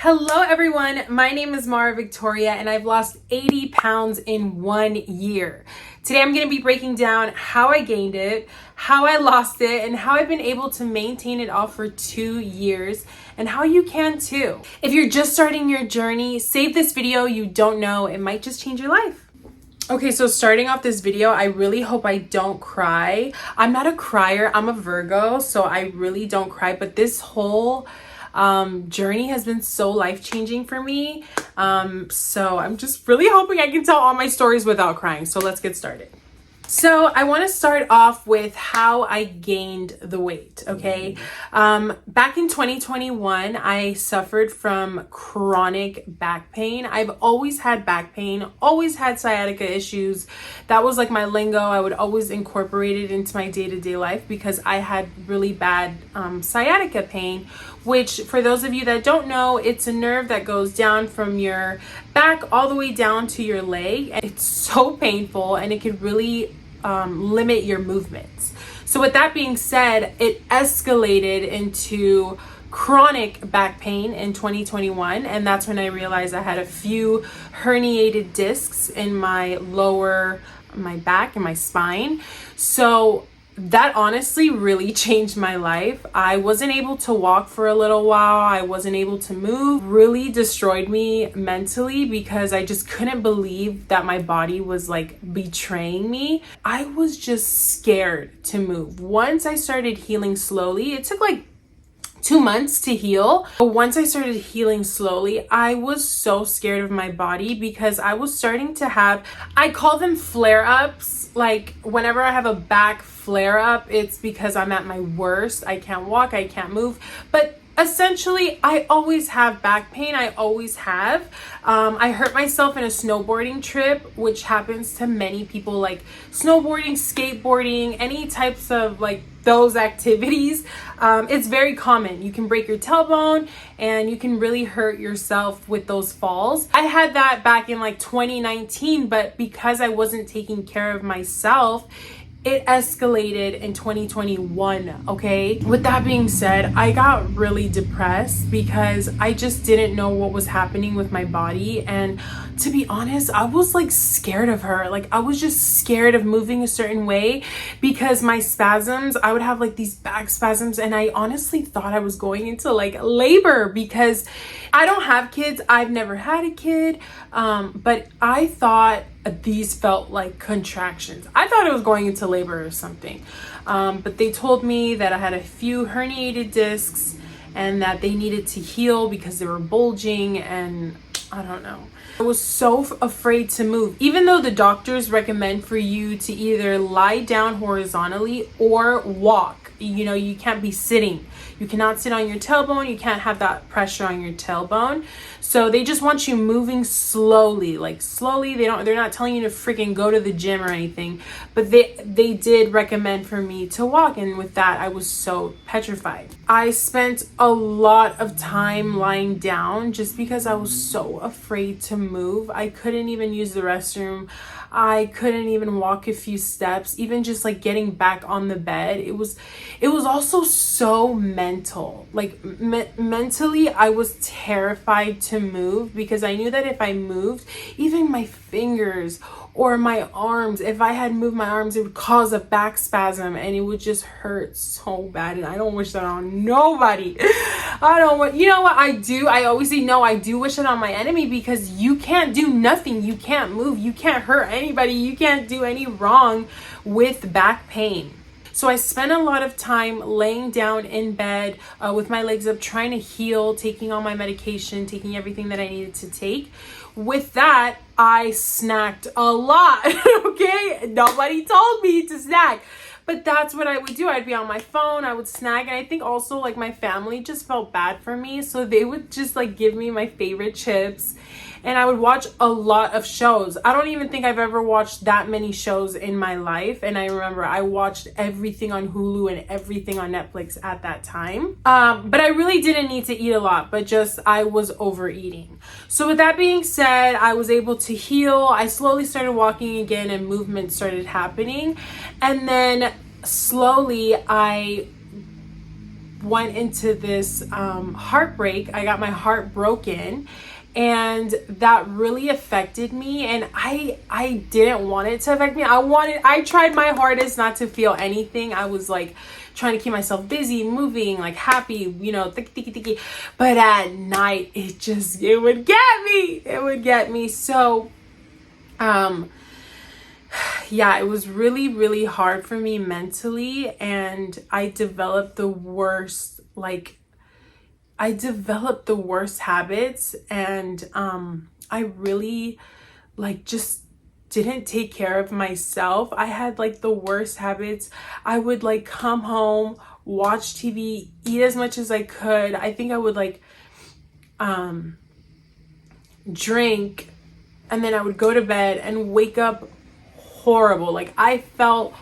Hello everyone, my name is Mara Victoria and I've lost 80 pounds in 1 year. Today I'm going to be breaking down how I gained it, how I lost it, and how I've been able to maintain it all for 2 years, and how you can too. If you're just starting your journey, save this video. You don't know, it might just change your life. Okay, so starting off this video, I really hope I don't cry. I'm not a crier, I'm a Virgo, so I really don't cry, but this whole journey has been so life-changing for me. So I'm just really hoping I can tell all my stories without crying. So let's get started. So I want to start off with how I gained the weight, okay? Back in 2021, I suffered from chronic back pain. I've always had back pain, always had sciatica issues. That was like my lingo. I would always incorporate it into my day-to-day life because I had really bad sciatica pain, which for those of you that don't know, it's a nerve that goes down from your back all the way down to your leg. And it's so painful and it could really limit your movements. So with that being said, it escalated into chronic back pain in 2021, and that's when I realized I had a few herniated discs in my back and my spine. So that honestly really changed my life. I wasn't able to walk for a little while. I wasn't able to move. Really destroyed me mentally because I just couldn't believe that my body was like betraying me. I was just scared to move. Once I started healing slowly, it took like 2 months to heal. But once I started healing slowly, I was so scared of my body because I was starting to have, I call them flare-ups. Like whenever I have a back flare up, it's because I'm at my worst. I can't walk, I can't move. But essentially, I always have back pain. I always have. I hurt myself in a snowboarding trip, which happens to many people, like snowboarding, skateboarding, any types of like those activities. It's very common. You can break your tailbone and you can really hurt yourself with those falls. I had that back in like 2019, but because I wasn't taking care of myself, it escalated in 2021, okay? With that being said, I got really depressed because I just didn't know what was happening with my body. And to be honest, I was like scared of her. Like I was just scared of moving a certain way because my spasms, I would have like these back spasms, and I honestly thought I was going into like labor because I don't have kids. I've never had a kid, but I thought these felt like contractions. I thought I was going into labor or something. But they told me that I had a few herniated discs and that they needed to heal because they were bulging, and I don't know. I was so afraid to move. Even though the doctors recommend for you to either lie down horizontally or walk. You know, you can't be sitting. You cannot sit on your tailbone. You can't have that pressure on your tailbone. So they just want you moving slowly, like slowly. They're not telling you to freaking go to the gym or anything, but they did recommend for me to walk. And with that, I was so petrified. I spent a lot of time lying down just because I was so afraid to move. I couldn't even use the restroom. I couldn't even walk a few steps, even just like getting back on the bed. It was also so mental. Like mentally, I was terrified to move because I knew that if I moved, even my fingers or my arms, if I had moved my arms, it would cause a back spasm and it would just hurt so bad. And I don't wish that on nobody. You know what I do? I always say, no, I do wish it on my enemy because you can't do nothing. You can't move. You can't hurt anybody. You can't do any wrong with back pain. So I spent a lot of time laying down in bed with my legs up, trying to heal, taking all my medication, taking everything that I needed to take. With that, I snacked a lot, okay? Nobody told me to snack. But that's what I would do. I'd be on my phone, I would snack. And I think also like my family just felt bad for me. So they would just like give me my favorite chips. And I would watch a lot of shows. I don't even think I've ever watched that many shows in my life. And I remember I watched everything on Hulu and everything on Netflix at that time. But I really didn't need to eat a lot, but just I was overeating. So with that being said, I was able to heal. I slowly started walking again and movement started happening. And then slowly I went into this heartbreak. I got my heart broken, and that really affected me, and I didn't want it to affect me. I tried my hardest not to feel anything. I was like trying to keep myself busy, moving, like happy, you know, tiki. But at night, it would get me. It would get me. So, yeah, it was really, really hard for me mentally, and I developed the worst, habits, and I really just didn't take care of myself. I had like the worst habits. I would like come home, watch TV, eat as much as I could. I think I would drink, and then I would go to bed and wake up horrible. Like, I felt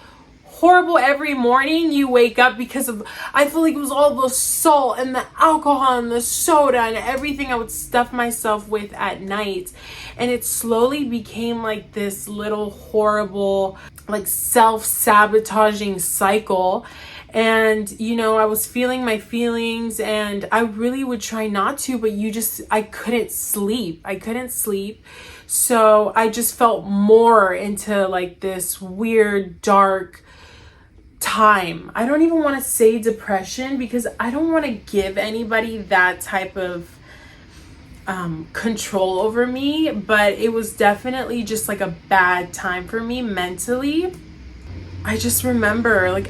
horrible every morning. You wake up because I feel like it was all the salt and the alcohol and the soda and everything I would stuff myself with at night. And it slowly became like this little horrible, like self-sabotaging cycle. And, you know, I was feeling my feelings, and I really would try not to, but I couldn't sleep. So I just felt more into like this weird, dark time. I don't even want to say depression, because I don't want to give anybody that type of control over me, but it was definitely just like a bad time for me mentally. I just remember,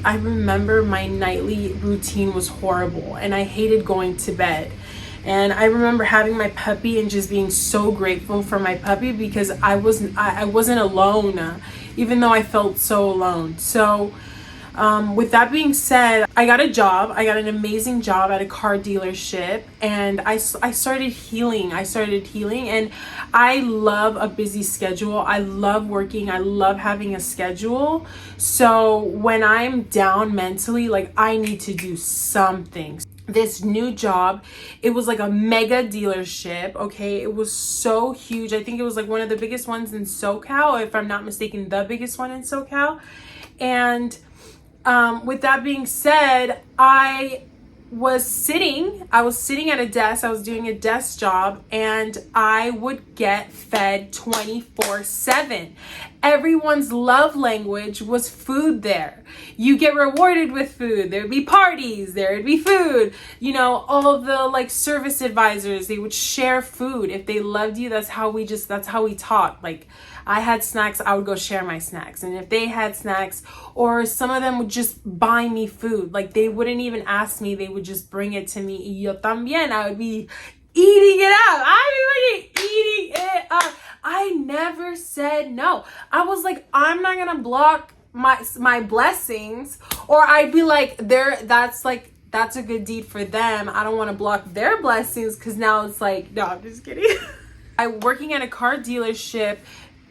my nightly routine was horrible, and I hated going to bed. And I remember having my puppy and just being so grateful for my puppy, because I wasn't alone, even though I felt so alone. So with that being said, I got a job. I got an amazing job at a car dealership, and I started healing. And I love a busy schedule. I love working. I love having a schedule. So when I'm down mentally, like, I need to do something. This new job, it was like a mega dealership. Okay, it was so huge. I think it was like one of the biggest ones in SoCal, if I'm not mistaken, the biggest one in SoCal. And with that being said, I was sitting at a desk. I was doing a desk job, and I would get fed 24/7. Everyone's love language was food there. You get rewarded with food. There'd be parties, there'd be food. You know, all of the like service advisors, they would share food. If they loved you, that's how we talked. Like, I had snacks, I would go share my snacks. And if they had snacks, or some of them would just buy me food. Like, they wouldn't even ask me, they would just bring it to me. Y yo también, I would be eating it up. Eating it up. I never said no. I was like, I'm not gonna block my blessings, or I'd be like, that's a good deed for them. I don't want to block their blessings, because now it's like, no, I'm just kidding. Working at a car dealership,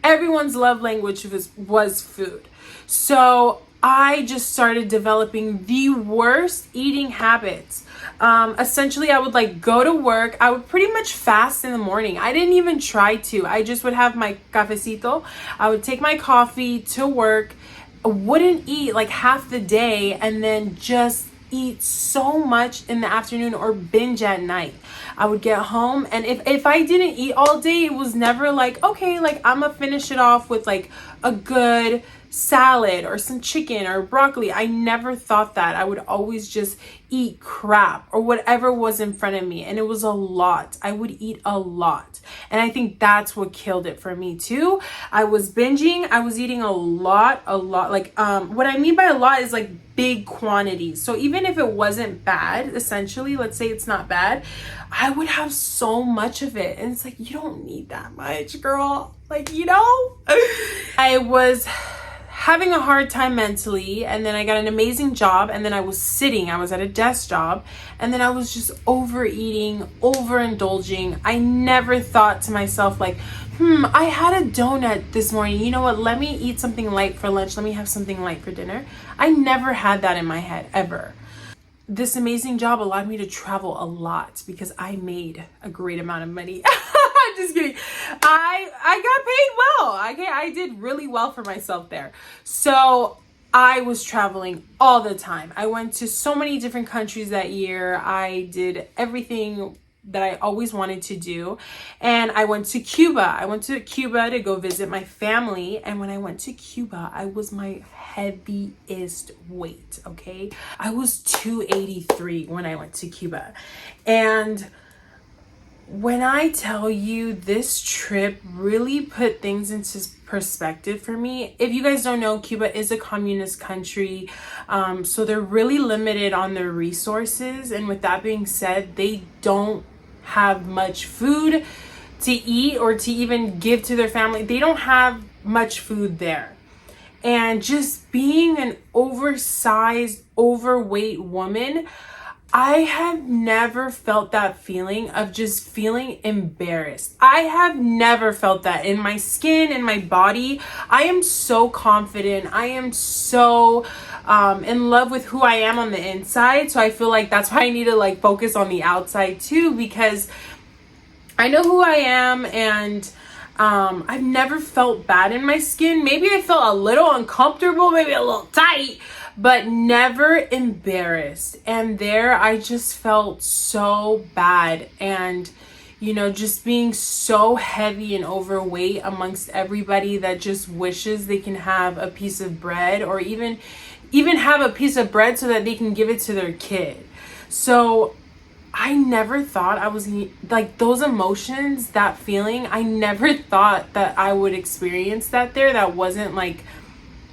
everyone's love language was food. So I just started developing the worst eating habits. Essentially, I would like go to work. I would pretty much fast in the morning. I didn't even try to. I just would have my cafecito. I would take my coffee to work. I wouldn't eat like half the day, and then just eat so much in the afternoon, or binge at night. I would get home, and if I didn't eat all day, it was never like, okay, like, I'm gonna finish it off with like a good salad or some chicken or broccoli. I never thought that. I would always just eat crap or whatever was in front of me, and it was a lot. I would eat a lot, and I think that's what killed it for me too. I was binging. I was eating a lot. Like, what I mean by a lot is like big quantities. So even if it wasn't bad, essentially, let's say it's not bad, I would have so much of it, and it's like, you don't need that much, girl. Like, you know, I was having a hard time mentally, and then I got an amazing job, and then I was at a desk job, and then I was just overeating, overindulging. I never thought to myself like, I had a donut this morning. You know what? Let me eat something light for lunch. Let me have something light for dinner. I never had that in my head, ever. This amazing job allowed me to travel a lot because I made a great amount of money. I'm just kidding. I got paid well. I did really well for myself there. So I was traveling all the time. I went to so many different countries that year. I did everything that I always wanted to do. And I went to Cuba. I went to Cuba to go visit my family. And when I went to Cuba, I was my heaviest weight, okay? I was 283 when I went to Cuba. And when I tell you, this trip really put things into perspective for me. If you guys don't know, Cuba is a communist country, so they're really limited on their resources. And with that being said, they don't have much food to eat or to even give to their family. They don't have much food there. And just being an oversized, overweight woman, I have never felt that feeling of just feeling embarrassed. I have never felt that in my skin, in my body. I am so confident. I am so in love with who I am on the inside. So I feel like that's why I need to like focus on the outside too, because I know who I am, and I've never felt bad in my skin. Maybe I felt a little uncomfortable, maybe a little tight, but never embarrassed. And there I just felt so bad. And, you know, just being so heavy and overweight amongst everybody that just wishes they can have a piece of bread, or even have a piece of bread so that they can give it to their kid. So I never thought I was like, those emotions, that feeling, I never thought that I would experience that there. That wasn't like,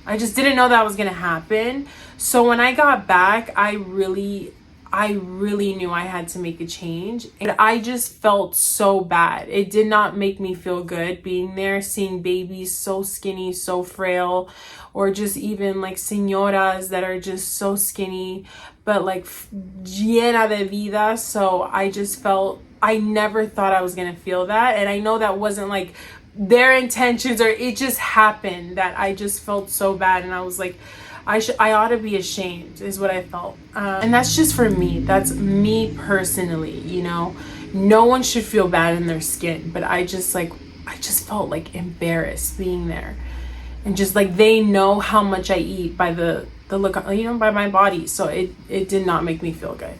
I just didn't know that was going to happen. So when I got back, I really knew I had to make a change. And I just felt so bad. It did not make me feel good being there, seeing babies so skinny, so frail, or just even like señoras that are just so skinny, but like llena de vida. So I just felt, I never thought I was going to feel that. And I know that wasn't like their intentions, or it just happened that I just felt so bad. And I was like, I ought to be ashamed is what I felt. And that's just for me. That's me personally, you know. No one should feel bad in their skin, but I just felt like embarrassed being there. And just like, they know how much I eat by the look, you know, by my body. So it did not make me feel good.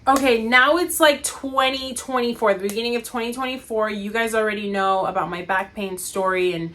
Okay, now it's like 2024, the beginning of 2024. You guys already know about my back pain story, and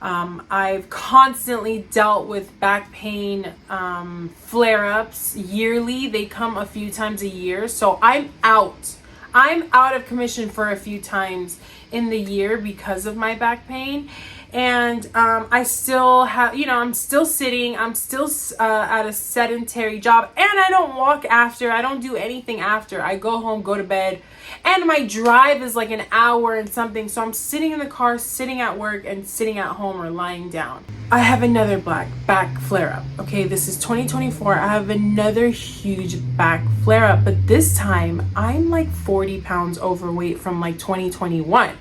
I've constantly dealt with back pain flare-ups yearly. They come a few times a year. So I'm out of commission for a few times in the year because of my back pain. And I still have, you know, I'm still sitting, I'm still at a sedentary job, and I don't walk after, I don't do anything after. I go home, go to bed, and my drive is like an hour and something. So I'm sitting in the car, sitting at work, and sitting at home or lying down. I have another back flare up. Okay, this is 2024. I have another huge back flare up, but this time I'm like 40 pounds overweight from like 2021.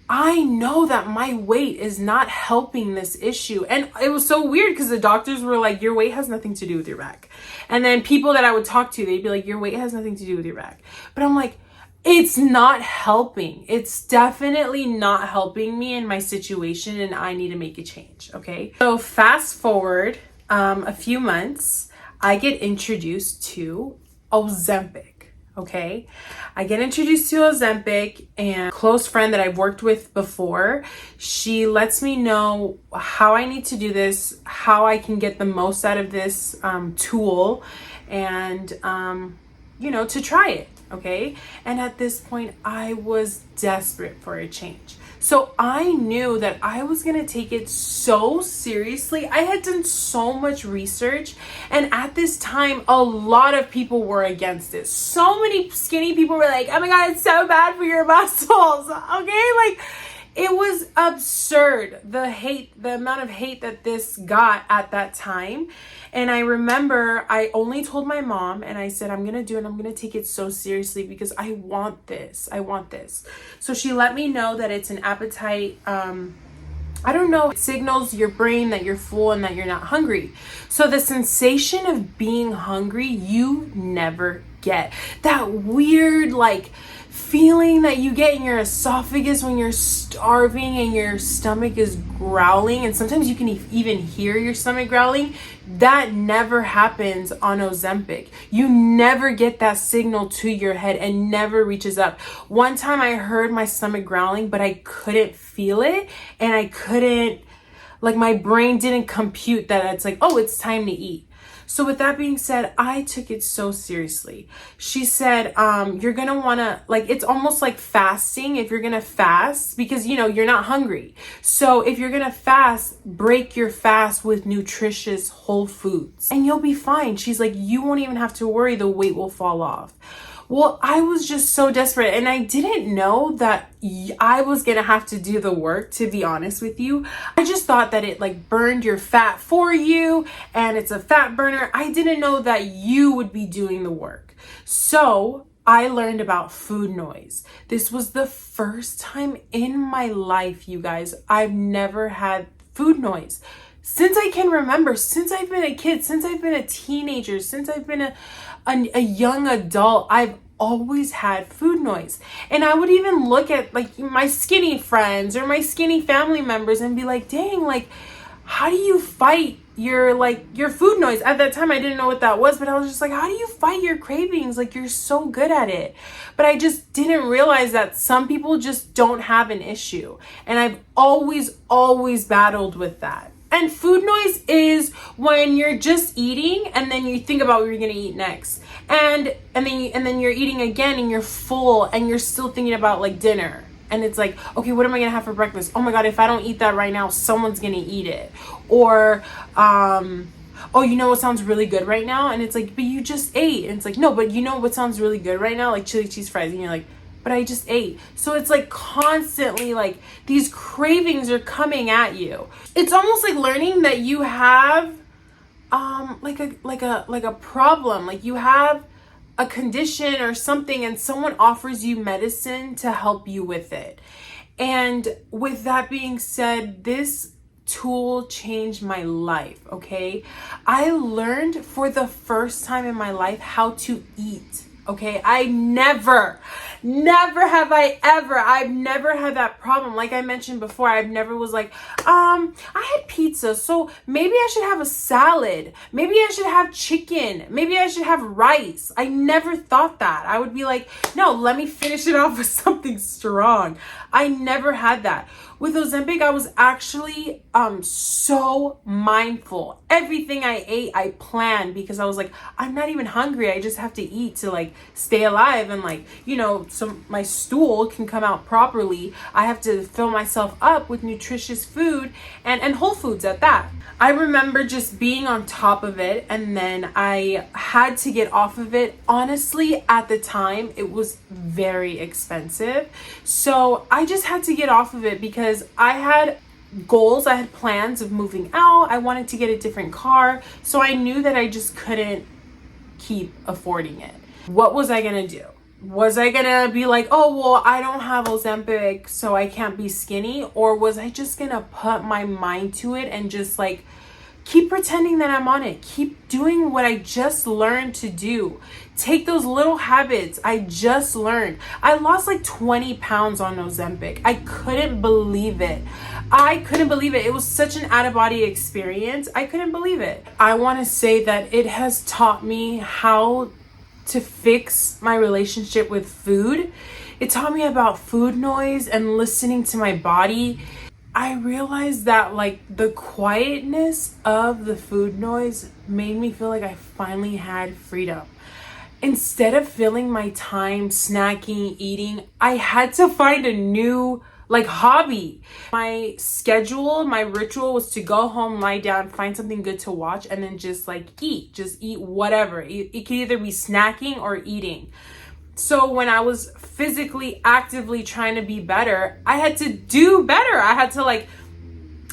I know that my weight is not helping this issue. And it was so weird because the doctors were like, your weight has nothing to do with your back. And then people that I would talk to, they'd be like, your weight has nothing to do with your back. But I'm like, it's not helping. It's definitely not helping me in my situation, and I need to make a change, okay? So fast forward a few months, I get introduced to Ozempic. Okay, I get introduced to Ozempic, and a close friend that I've worked with before, she lets me know how I need to do this, how I can get the most out of this tool, and you know, to try it. Okay, and at this point I was desperate for a change. So I knew that I was going to take it so seriously. I had done so much research, and at this time, a lot of people were against it. So many skinny people were like, oh my God, it's so bad for your muscles. Okay, like, it was absurd, the amount of hate that this got at that time. And I remember I only told my mom, and I said, I'm going to do it. I'm going to take it so seriously because I want this. I want this. So she let me know that it's an appetite, I don't know, it signals your brain that you're full and that you're not hungry. So the sensation of being hungry, you never get. That weird, like, feeling that you get in your esophagus when you're starving and your stomach is growling, and sometimes you can even hear your stomach growling, that never happens on Ozempic. You never get that signal to your head and never reaches up. One time I heard my stomach growling, but I couldn't feel it, and I couldn't, like, my brain didn't compute that it's like, oh, it's time to eat. So with that being said, I took it so seriously. She said, you're going to want to, like, it's almost like fasting. If you're going to fast, because, you know, you're not hungry. So if you're going to fast, break your fast with nutritious whole foods and you'll be fine. She's like, you won't even have to worry. The weight will fall off. Well, I was just so desperate, and I didn't know that I was going to have to do the work, to be honest with you. I just thought that it like burned your fat for you and it's a fat burner. I didn't know that you would be doing the work. So I learned about food noise. This was the first time in my life, you guys. I've never had food noise. Since I can remember, since I've been a kid, since I've been a teenager, since I've been a young adult, I've always had food noise. And I would even look at like my skinny friends or my skinny family members and be like, dang, like, how do you fight your food noise? At that time, I didn't know what that was, but I was just like, how do you fight your cravings? Like, you're so good at it. But I just didn't realize that some people just don't have an issue. And I've always battled with that. And food noise is when you're just eating and then you think about what you're gonna eat next. And then you're eating again and you're full and you're still thinking about like dinner. And it's like, okay, what am I gonna have for breakfast? Oh my God, if I don't eat that right now, someone's gonna eat it. Or, oh, you know what sounds really good right now? And it's like, but you just ate. And it's like, no, but you know what sounds really good right now? Like chili cheese fries. And you're like, but I just ate. So it's like constantly like these cravings are coming at you. It's almost like learning that you have like a problem, like you have a condition or something and someone offers you medicine to help you with it. And with that being said, this tool changed my life, okay? I learned for the first time in my life how to eat. Okay, I've never had that problem. Like I mentioned before, I've never was like, I had pizza, so maybe I should have a salad. Maybe I should have chicken. Maybe I should have rice. I never thought that. I would be like, no, let me finish it off with something strong. I never had that. With Ozempic, I was actually so mindful. Everything I ate, I planned because I was like, I'm not even hungry. I just have to eat to like stay alive and like, you know, so my stool can come out properly. I have to fill myself up with nutritious food and whole foods at that. I remember just being on top of it, and then I had to get off of it. Honestly, at the time, it was very expensive. So I just had to get off of it because I had goals, I had plans of moving out. I wanted to get a different car. So I knew that I just couldn't keep affording it. What was I gonna do? Was I gonna be like, oh, well, I don't have Ozempic, so I can't be skinny? Or was I just gonna put my mind to it and just like keep pretending that I'm on it? Keep doing what I just learned to do. Take those little habits I just learned. I lost like 20 pounds on Ozempic. I couldn't believe it. It was such an out-of-body experience. I couldn't believe it. I want to say that it has taught me how to fix my relationship with food. It taught me about food noise and listening to my body. I realized that like the quietness of the food noise made me feel like I finally had freedom. Instead of filling my time snacking, eating, I had to find a new like hobby. My schedule, my ritual was to go home, lie down, find something good to watch, and then just like just eat whatever. It could either be snacking or eating. So when I was physically actively trying to be better, I had to do better.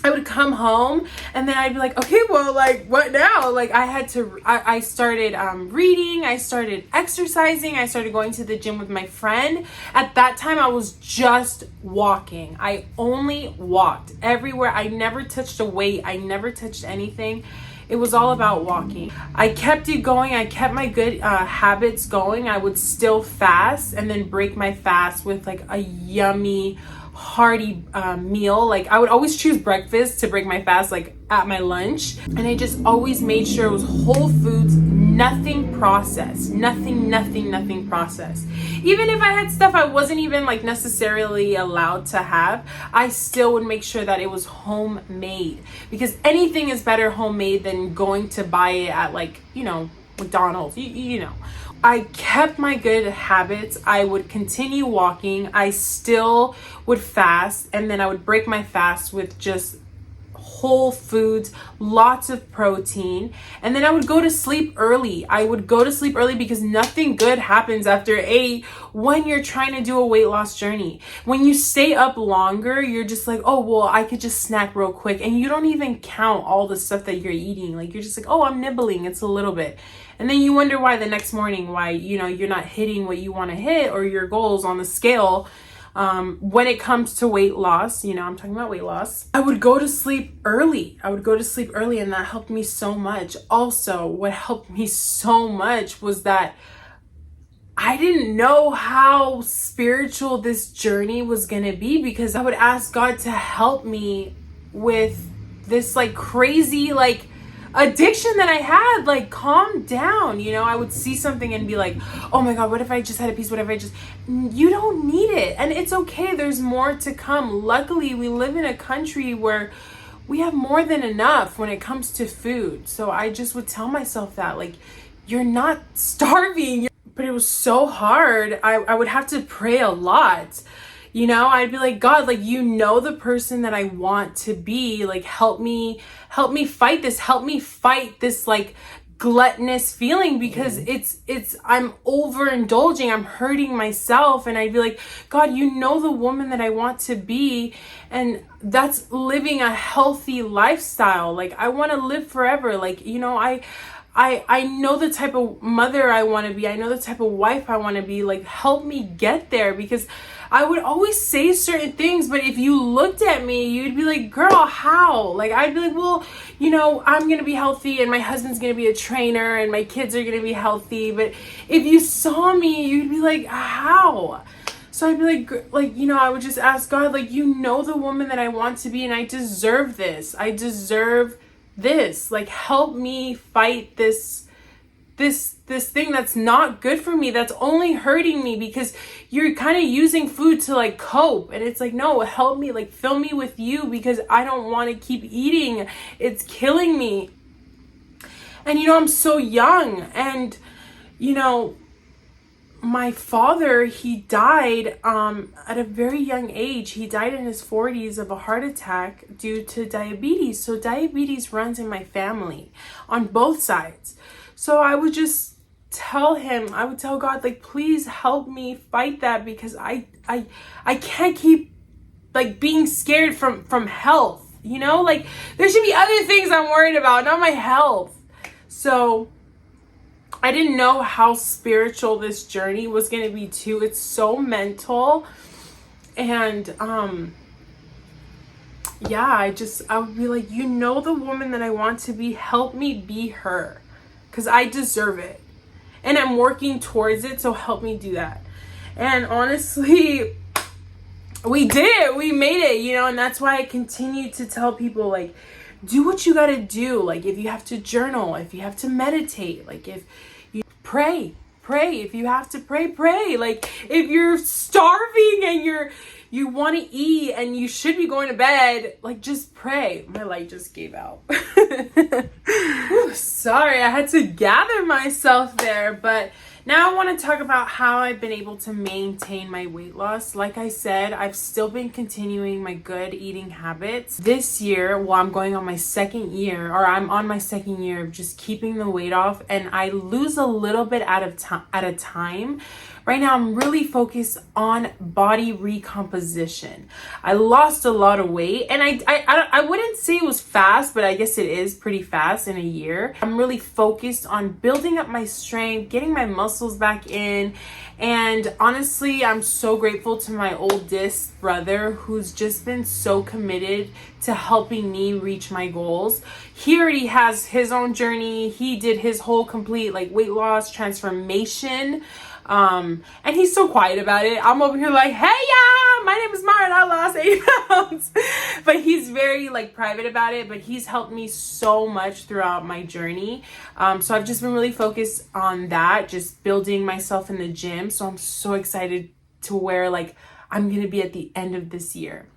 I would come home and then I'd be like, okay, well, like what now? Like I started reading, I started exercising, I started going to the gym with my friend. At that time, I was just walking. I only walked everywhere. I never touched a weight. I never touched anything. It was all about walking. I kept it going. I kept my good habits going. I would still fast and then break my fast with like a yummy, hearty meal. Like I would always choose breakfast to break my fast, like at my lunch. And I just always made sure it was whole foods, nothing processed, nothing processed. Even if I had stuff I wasn't even like necessarily allowed to have, I still would make sure that it was homemade, because anything is better homemade than going to buy it at like, you know, McDonald's, you know. I kept my good habits. I would continue walking. I still would fast, and then I would break my fast with just whole foods, lots of protein, and then I would go to sleep early. I would go to sleep early because nothing good happens after 8 when you're trying to do a weight loss journey. When you stay up longer, you're just like, oh, well, I could just snack real quick, and you don't even count all the stuff that you're eating. Like you're just like, oh, I'm nibbling, it's a little bit. And then you wonder why the next morning, why, you know, you're not hitting what you want to hit or your goals on the scale. When it comes to weight loss, you know, I'm talking about weight loss, I would go to sleep early. And that helped me so much. Also, what helped me so much was that I didn't know how spiritual this journey was going to be, because I would ask God to help me with this like crazy, like addiction that I had. Like, calm down, you know. I would see something and be like, oh my God, what if I just had a piece? What if I just, you don't need it. And it's okay. There's more to come. Luckily, we live in a country where we have more than enough when it comes to food. So I just would tell myself that, like, you're not starving. But it was so hard. I would have to pray a lot. You know, I'd be like, God, like, you know, the person that I want to be, like, help me fight this. Help me fight this, like, gluttonous feeling, because I'm overindulging. I'm hurting myself. And I'd be like, God, you know, the woman that I want to be. And that's living a healthy lifestyle. Like, I want to live forever. Like, you know, I know the type of mother I want to be. I know the type of wife I want to be. Like, help me get there, because I would always say certain things, but if you looked at me, you'd be like, girl, how? Like, I'd be like, well, you know, I'm going to be healthy, and my husband's going to be a trainer, and my kids are going to be healthy. But if you saw me, you'd be like, how? So I'd be like, you know, I would just ask God, like, you know, the woman that I want to be, and I deserve this. I deserve this. Like, help me fight this thing that's not good for me, that's only hurting me, because you're kind of using food to like cope. And it's like, no, help me, like, fill me with you, because I don't want to keep eating. It's killing me. And, you know, I'm so young, and, you know, my father, he died at a very young age. He died in his 40s of a heart attack due to diabetes. So diabetes runs in my family on both sides. So I would just tell him, I would tell God, like, please help me fight that, because I can't keep like being scared from health, you know? Like, there should be other things I'm worried about, not my health. So I didn't know how spiritual this journey was going to be too. It's so mental. And yeah, I would be like, you know, the woman that I want to be, help me be her, because I deserve it. And I'm working towards it, so help me do that. And honestly, we did it. We made it, you know, and that's why I continue to tell people, like, do what you got to do. Like, if you have to journal, if you have to meditate, like, if you pray, if you have to pray. Like, if you're starving and you want to eat and you should be going to bed, like, just pray. My light just gave out. Ooh, sorry, I had to gather myself there. But now I want to talk about how I've been able to maintain my weight loss. Like I said, I've still been continuing my good eating habits. This year, well, I'm on my second year of just keeping the weight off, and I lose a little bit at a time. right now I'm really focused on body recomposition. I lost a lot of weight, and I wouldn't say it was fast, but I guess it is pretty fast in a year. I'm really focused on building up my strength, getting my muscles back in. And honestly, I'm so grateful to my oldest brother who's just been so committed to helping me reach my goals. He already has his own journey. He did his whole complete like weight loss transformation. And he's so quiet about it. I'm over here like, hey y'all, my name is Mara and I lost 80 pounds. But he's very like private about it, but he's helped me so much throughout my journey. So I've just been really focused on that, just building myself in the gym. So I'm so excited to where like I'm going to be at the end of this year,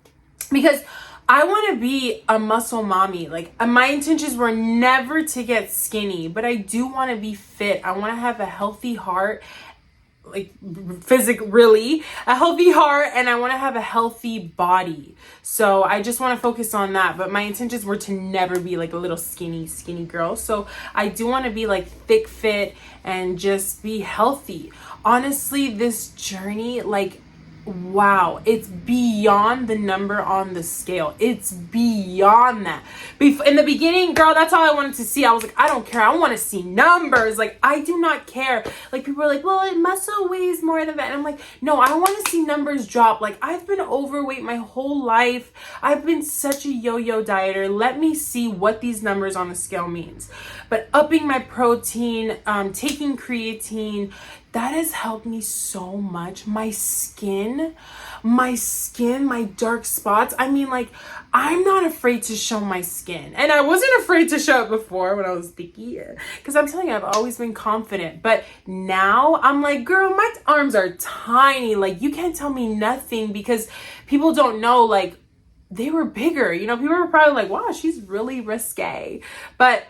because I want to be a muscle mommy. Like my intentions were never to get skinny, but I do want to be fit. I want to have a healthy heart, like really a healthy heart, and I want to have a healthy body. So I just want to focus on that, but my intentions were to never be like a little skinny girl. So I do want to be like thick, fit, and just be healthy. Honestly, this journey, like, wow, it's beyond the number on the scale. It's beyond that. In the beginning, girl, that's all I wanted to see. I was like, I don't care. I want to see numbers. Like, I do not care. Like, people are like, well, it muscle weighs more than that. And I'm like, no, I want to see numbers drop. Like, I've been overweight my whole life. I've been such a yo-yo dieter. Let me see what these numbers on the scale means. But upping my protein, taking creatine, that has helped me so much. My skin, my dark spots. I mean, like, I'm not afraid to show my skin. And I wasn't afraid to show it before when I was thicky, because I'm telling you, I've always been confident. But now I'm like, girl, my arms are tiny. Like, you can't tell me nothing, because people don't know, like, they were bigger. You know, people were probably like, wow, she's really risque. But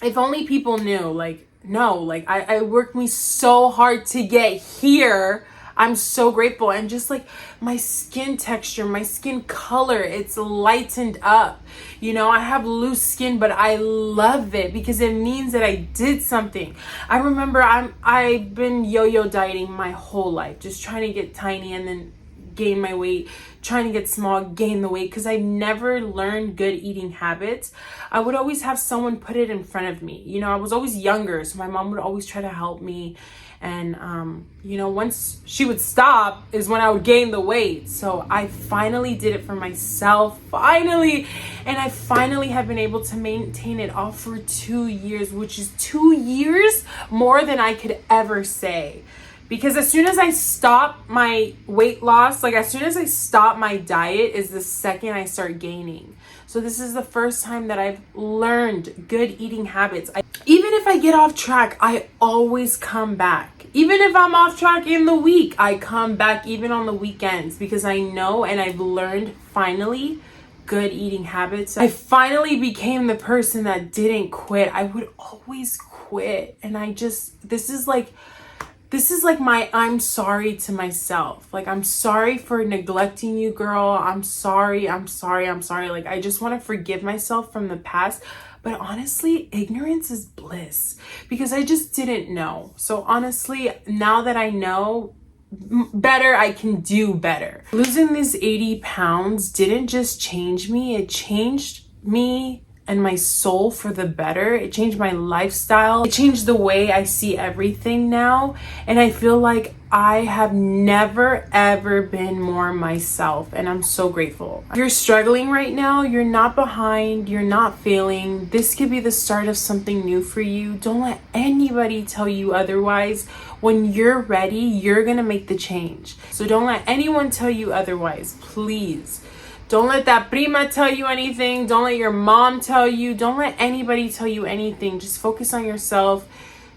if only people knew, like, no, like I worked me so hard to get here. I'm so grateful. And just like my skin texture, my skin color, it's lightened up. You know, I have loose skin, but I love it because it means that I did something. I remember I've been yo-yo dieting my whole life, just trying to get tiny and then gain my weight, trying to get small, gain the weight, because I never learned good eating habits. I would always have someone put it in front of me. You know, I was always younger, so my mom would always try to help me. And, you know, once she would stop is when I would gain the weight. So I finally did it for myself, finally. And I finally have been able to maintain it all for 2 years, which is 2 years more than I could ever say. Because as soon as I stop my weight loss, like as soon as I stop my diet is the second I start gaining. So this is the first time that I've learned good eating habits. Even if I get off track, I always come back. Even if I'm off track in the week, I come back even on the weekends, because I know and I've learned finally good eating habits. I finally became the person that didn't quit. I would always quit. And this is like my I'm sorry to myself. Like, I'm sorry for neglecting you, girl. I'm sorry. Like, I just want to forgive myself from the past. But honestly, ignorance is bliss, because I just didn't know. So honestly, now that I know better, I can do better. Losing these 80 pounds didn't just change me. It changed me and my soul for the better. It changed my lifestyle. It changed the way I see everything now. And I feel like I have never, ever been more myself. And I'm so grateful. If you're struggling right now, you're not behind, you're not failing. This could be the start of something new for you. Don't let anybody tell you otherwise. When you're ready, you're gonna make the change. So don't let anyone tell you otherwise, please. Don't let that prima tell you anything. Don't let your mom tell you. Don't let anybody tell you anything. Just focus on yourself.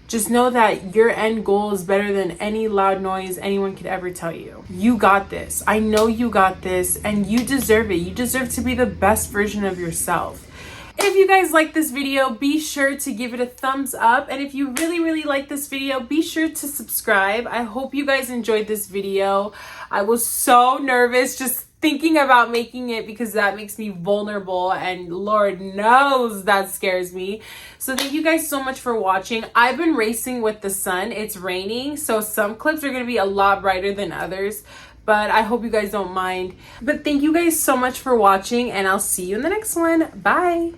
Just know that your end goal is better than any loud noise anyone could ever tell you. You got this. I know you got this, and you deserve it. You deserve to be the best version of yourself. If you guys like this video, be sure to give it a thumbs up. And if you really, really like this video, be sure to subscribe. I hope you guys enjoyed this video. I was so nervous just thinking about making it because that makes me vulnerable, and Lord knows that scares me. So thank you guys so much for watching. I've been racing with the sun. It's raining, so some clips are going to be a lot brighter than others, but I hope you guys don't mind. But thank you guys so much for watching, and I'll see you in the next one. Bye.